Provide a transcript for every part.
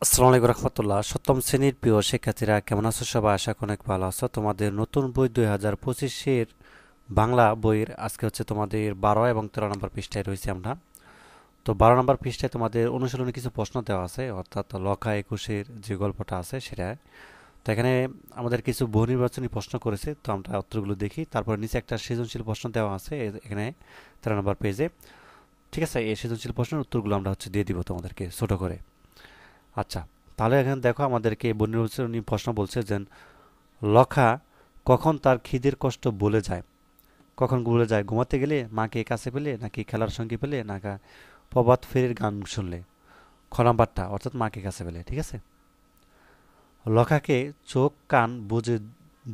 আসসালামু আলাইকুম রহমতুল্লাহ। সপ্তম শ্রেণীর প্রিয় শিক্ষার্থীরা কেমন আছো? সবাই আশা করি অনেক ভালো আছো। তোমাদের নতুন বই 2025-এর বাংলা বইয়ের আজকে হচ্ছে তোমাদের 12 এবং 13 নম্বর পৃষ্ঠায় রয়েছে আমরা। তো 12 নম্বর পৃষ্ঠায় তোমাদের অনুশীলনে কিছু প্রশ্ন দেওয়া আছে, অর্থাৎ লখা 21-এর যে গল্পটা আছে সেটা। তো এখানে আমাদের কিছু বহু নির্বাচনী প্রশ্ন করেছে, তো আমরা উত্তরগুলো দেখি। তারপর নিচে একটা সৃজনশীল প্রশ্ন দেওয়া আছে এখানে 13 নম্বর পেজে। ঠিক আছে, এই সৃজনশীল প্রশ্নের উত্তরগুলো আমরা হচ্ছে দিয়ে দিব তোমাদেরকে ছোট করে। আচ্ছা, তাহলে এখানে দেখো আমাদেরকে বন্যপ্রাণী প্রশ্ন বলছে যে লখা কখন তার খিদের কষ্ট ভুলে যায়। কখন ভুলে যায়? ঘুমাতে গেলে, মাকে কাছে পেলে, নাকি খেলার সঙ্গী পেলে, নাকি প্রভাত ফেরির গান শুনলে। খ নাম্বারটা, অর্থাৎ মাকে কাছে পেলে। ঠিক আছে, লখাকে চোখ কান বুজে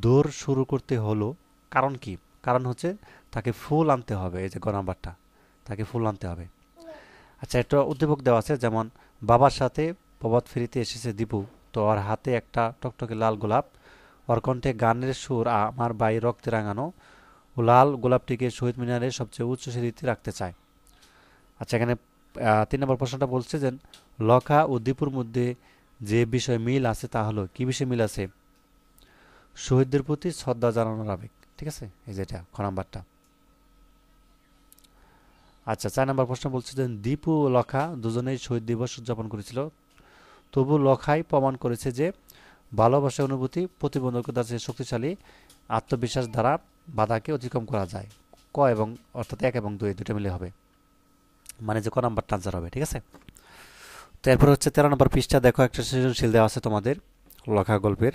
দৌড় শুরু করতে হলো, কারণ কি? কারণ হচ্ছে তাকে ফুল আনতে হবে। এই যে গ নাম্বারটা, তাকে ফুল আনতে হবে। আচ্ছা, একটা উদ্দীপক দেওয়া আছে, যেমন বাবার সাথে প্রভাত ফেরিতে এসেছে দীপু, তো ওর হাতে একটা টকটকে লাল গোলাপ, ওর কণ্ঠে গানের সুর আমার বাই রক্তে রাঙানো, ও লাল গোলাপটিকে শহীদ মিনারের সবচেয়ে উচ্চ সিঁড়িতে রাখতে চায়। আচ্ছা, এখানে 3 নম্বর প্রশ্নটা বলছে যে লখা ও দীপুর মধ্যে যে বিষয় মিল আছে তা হলো, কি বিষয় মিল আছে? শহীদদের প্রতি শ্রদ্ধা জানানোর আবেগ। ঠিক আছে, এই যেটা খ নাম্বারটা। আচ্ছা, 4 নম্বর প্রশ্ন বলছে যে দীপু ও লখা দুজনেই শহীদ দিবস উদযাপন করেছিল, তবু লখাই প্রমাণ করেছে যে ভালোবাসা অনুভূতি প্রতিবন্ধকতার চেয়ে শক্তিশালী আত্মবিশ্বাস দ্বারা বাধাকে অতিক্রম করা যায়। ক এবং, অর্থাৎ 1 এবং 2 দুটো মিলে হবে, মানে যে ক নাম্বারটা আনসার হবে। ঠিক আছে, তো এরপর হচ্ছে 13 নম্বর পৃষ্ঠা। দেখো একটা সৃজনশীল দেওয়া আছে তোমাদের লখা গল্পের,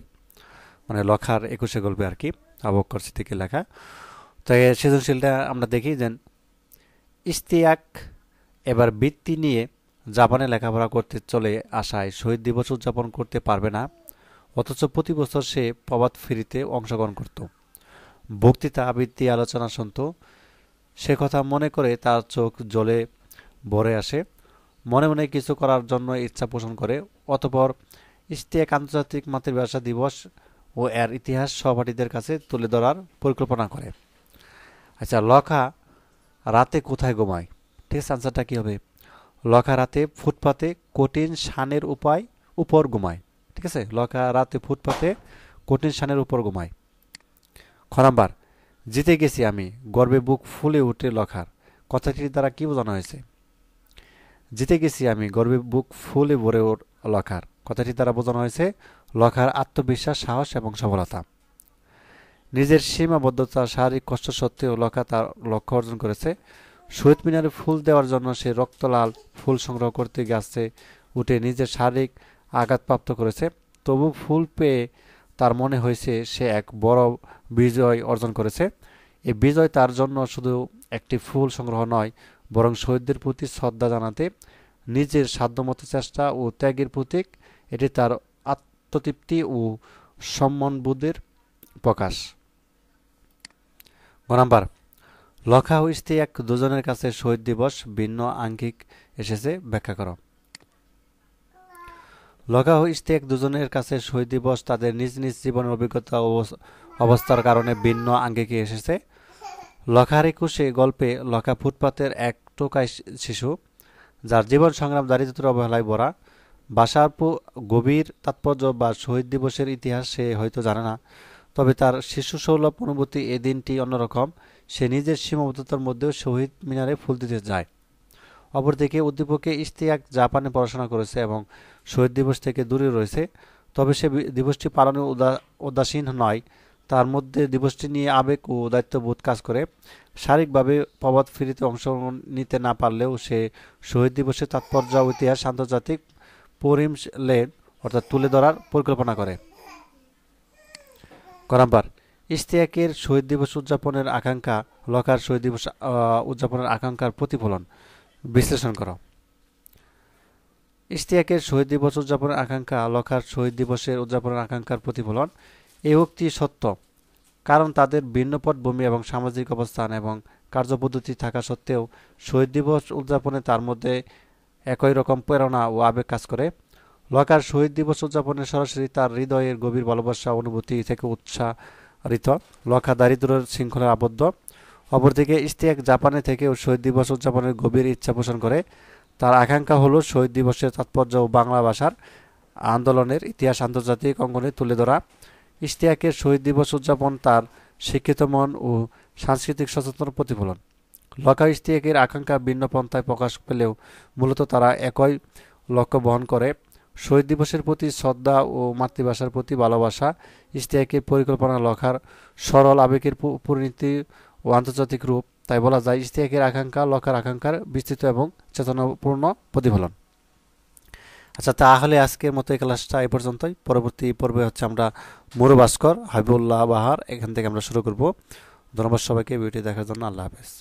মানে লখার 21 গল্পে আর কি, আবক্কর থেকে লেখা। তো এই সৃজনশীলটা আমরা দেখি যে ইশতিয়াক এবার বৃত্তি নিয়ে জাপানে লেখাপড়া করতে চলে আসায় শহীদ দিবস উদযাপন করতে পারবে না, অথচ প্রতি বছর সে প্রভাত ফেরিতে অংশগ্রহণ করত, বক্তৃতা আবৃত্তি আলোচনা শুনত। সে কথা মনে করে তার চোখ জলে ভরে আসে, মনে মনে কিছু করার জন্য ইচ্ছা পোষণ করে। অতঃপর ইশতিয়াক আন্তর্জাতিক মাতৃভাষা দিবস ও এর ইতিহাস সহপাঠীদের কাছে তুলে ধরার পরিকল্পনা করে। আচ্ছা, লখা রাতে কোথায় ঘুমায়? ঠিক আছে, আনসারটা কি হবে? লখা রাতে ফুটপাতে কঠিন শানের উপর ঘুমায়। ঠিক আছে, লখা রাতে ফুটপাতে কঠিন শানের উপর ঘুমায়। খ নাম্বার, জিতে গেছি আমি, গর্বে বুক ফুলে উঠে লখার। কথাটির দ্বারা কি বোঝানো হয়েছে? জিতে গেছি আমি, গর্বে বুক ফুলে ভরে লখার। কথাটির দ্বারা বোঝানো হয়েছে লখার আত্মবিশ্বাস, সাহস এবং সফলতা। নিজের সীমাবদ্ধতা, শারীরিক কষ্ট সত্ত্বেও লখা তার লক্ষ্য অর্জন করেছে। শহীদ মিনারে ফুল দেওয়ার জন্য সে রক্তলাল ফুল সংগ্রহ করতে গাছে উঠে নিজের শারীরিক আঘাতপ্রাপ্ত করেছে, তবু ফুল পেয়ে তার মনে হয়েছে সে এক বড় বিজয় অর্জন করেছে। এই বিজয় তার জন্য শুধু একটি ফুল সংগ্রহ নয়, বরং শহীদদের প্রতি শ্রদ্ধা জানাতে নিজের সাধ্যমতো চেষ্টা ও ত্যাগের প্রতীক। এটি তার আত্মতৃপ্তি ও সম্মানবোধের প্রকাশ। গ নাম্বার, লখা ও ইশতিয়াক দুজনের কাছে শহীদ দিবস ভিন্ন আঙ্গিক এসেছে, ব্যাখ্যা করো। লখা ও ইশতিয়াক দুজনের কাছে শহীদ দিবস তাদের নিজ নিজ জীবনের অভিজ্ঞতা ও অবস্থার কারণে ভিন্ন আঙ্গিকে এসেছে। লখার 21 গল্পে লখা ফুটপাতের এক টোকাই শিশু, যার জীবন সংগ্রাম দারিদ্র্যের অবহেলায় ভরা। ভাষার গভীর তাৎপর্য বা শহীদ দিবসের ইতিহাস সে হয়তো জানে না, তবে তার শিশু সুলভ অনুভূতি এই দিনটি অন্যরকম। সে নিজের সীমাবদ্ধতার মধ্যেও শহীদ মিনারে ফুল দিতে যায়। অপরদিকে উদ্দীপকে ইশতিয়াক জাপানে পড়াশোনা করেছে এবং শহীদ দিবস থেকে দূরে রয়েছে, তবে সে দিবসটি পালনে উদাসীন নয়। তার মধ্যে দিবসটি নিয়ে আবেগ ও দায়িত্ববোধ কাজ করে। শারীরিকভাবে প্রভাত ফেরিতে অংশ নিতে না পারলেও সে শহীদ দিবসের তাৎপর্য ও ইতিহাস আন্তর্জাতিক পরিমলে, অর্থাৎ তুলে ধরার পরিকল্পনা করে। ক নাম্বার, ইশতিয়াকের শহীদ দিবস উদযাপনের আকাঙ্ক্ষা লখার শহীদ দিবস উদযাপনের আকাঙ্ক্ষার প্রতিফলন, বিশ্লেষণ করো। ইশতিয়াকের শহীদ দিবস উদযাপনের আকাঙ্ক্ষা লখার শহীদ দিবসের উদযাপনের আকাঙ্ক্ষার প্রতিফলন। এই উক্তি সত্য, কারণ তাদের ভিন্ন পটভূমি এবং সামাজিক অবস্থান এবং কার্যপদ্ধতি থাকা সত্ত্বেও শহীদ দিবস উদযাপনে তার মধ্যে একই রকম প্রেরণা ও আবেগ কাজ করে। লখার শহীদ দিবস উদযাপনে সরাসরি তার হৃদয়ের গভীর ভালোবাসা অনুভূতি থেকে উৎসাহিত। লখা দারিদ্র্যের শৃঙ্খলায় আবদ্ধ। অপরদিকে ইশতিয়াক জাপানে থেকেও শহীদ দিবস উদযাপনের গভীর ইচ্ছা পোষণ করে। তার আকাঙ্ক্ষা হলো শহীদ দিবসের তাৎপর্য ও বাংলা ভাষার আন্দোলনের ইতিহাস আন্তর্জাতিক অঙ্গনে তুলে ধরা। ইশতিয়াকের শহীদ দিবস উদযাপন তার শিক্ষিত মন ও সাংস্কৃতিক সচেতনতার প্রতিফলন। লখা ইশতিয়াকের আকাঙ্ক্ষা ভিন্ন পন্থায় প্রকাশ পেলেও মূলত তারা একই লক্ষ্য বহন করে, শহীদ দিবসের প্রতি শ্রদ্ধা ও মাতৃভাষার প্রতি ভালোবাসা। ইশতিয়াকের পরিকল্পনা লখার সরল আবেগের পরিণতি ও আন্তর্জাতিক রূপ। তাই বলা যায় ইশতিয়াকের আকাঙ্ক্ষা লখার আকাঙ্ক্ষার বিস্তৃত এবং চেতনাপূর্ণ প্রতিফলন। আচ্ছা, তাহলে আজকের মতো এই ক্লাসটা এই পর্যন্তই। পরবর্তী পর্বে হচ্ছে আমরা মরু ভাস্কর, হাবিবুল্লাহ বাহার, এখান থেকে আমরা শুরু করব। ধন্যবাদ সবাইকে ভিডিওটি দেখার জন্য। আল্লাহ হাফেজ।